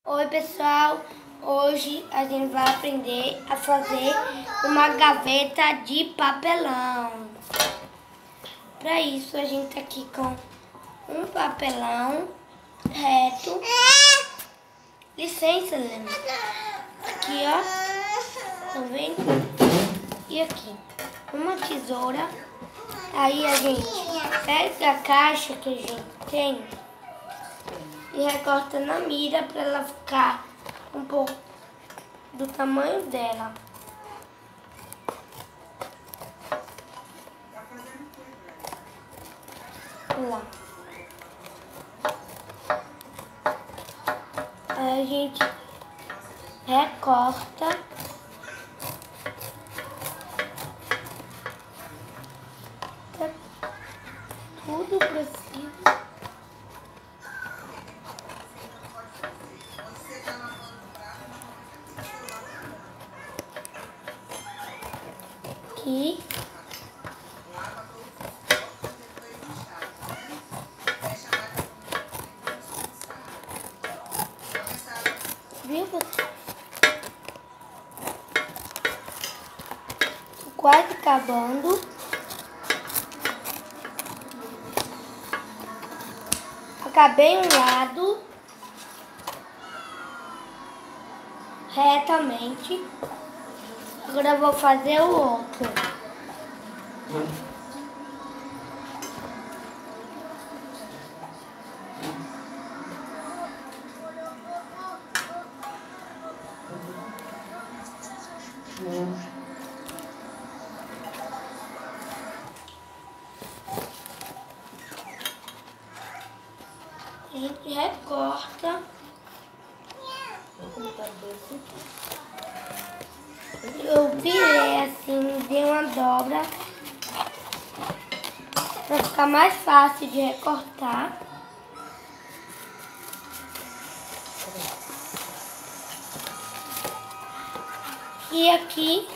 Oi pessoal, hoje a gente vai aprender a fazer uma gaveta de papelão. Para isso a gente tá aqui com um papelão reto. Licença, Lena. Aqui ó, tá vendo? E aqui, uma tesoura. Aí a gente pega a caixa que a gente tem e recorta na mira para ela ficar um pouco do tamanho dela. Olha lá. Aí a gente recorta tudo preciso. Aqui. Viu? Tô quase acabando. Acabei um lado retamente. Agora eu vou fazer o outro. A gente recorta. Eu virei assim, dei uma dobra para ficar mais fácil de recortar. E aqui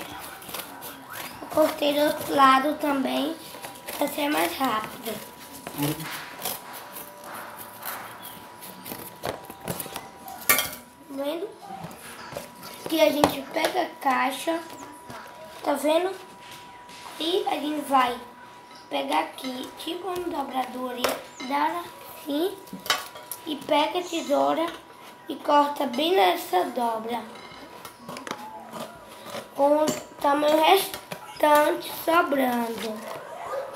eu cortei do outro lado também para ser mais rápido. Tá vendo? Aqui a gente pega a caixa, tá vendo? E a gente vai pegar aqui, tipo uma dobradura, dar assim, e pega a tesoura e corta bem nessa dobra, com o tamanho restante sobrando,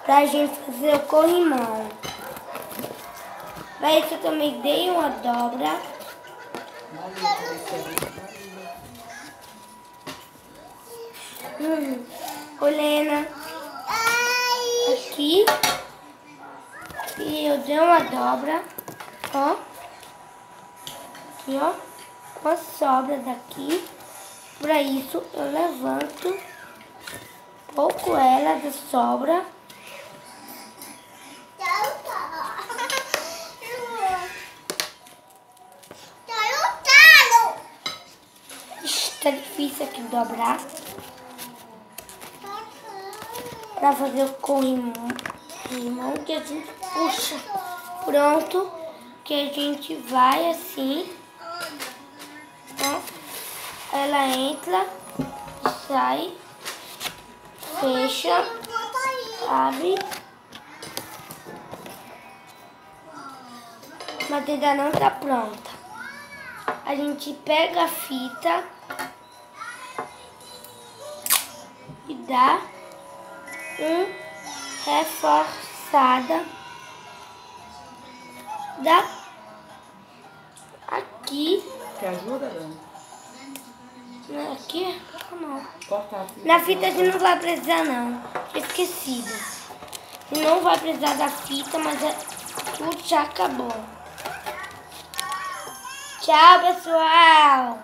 pra gente fazer o corrimão. Pra isso eu também dei uma dobra. Olena, aqui, e eu dei uma dobra, ó, aqui ó, com a sobra daqui. Para isso eu levanto um pouco ela da sobra. Tá difícil aqui dobrar para fazer o corrimão que a gente puxa. Pronto, que a gente vai assim, ó, ela entra, sai, fecha, abre, mas ainda não tá pronta. A gente pega a fita e dá reforçada aqui. Te ajuda, Dani? Aqui? Não. Corta a fita. Na fita a gente não vai precisar não. Esquecido. E não vai precisar da fita, mas tudo já acabou. Tchau, pessoal!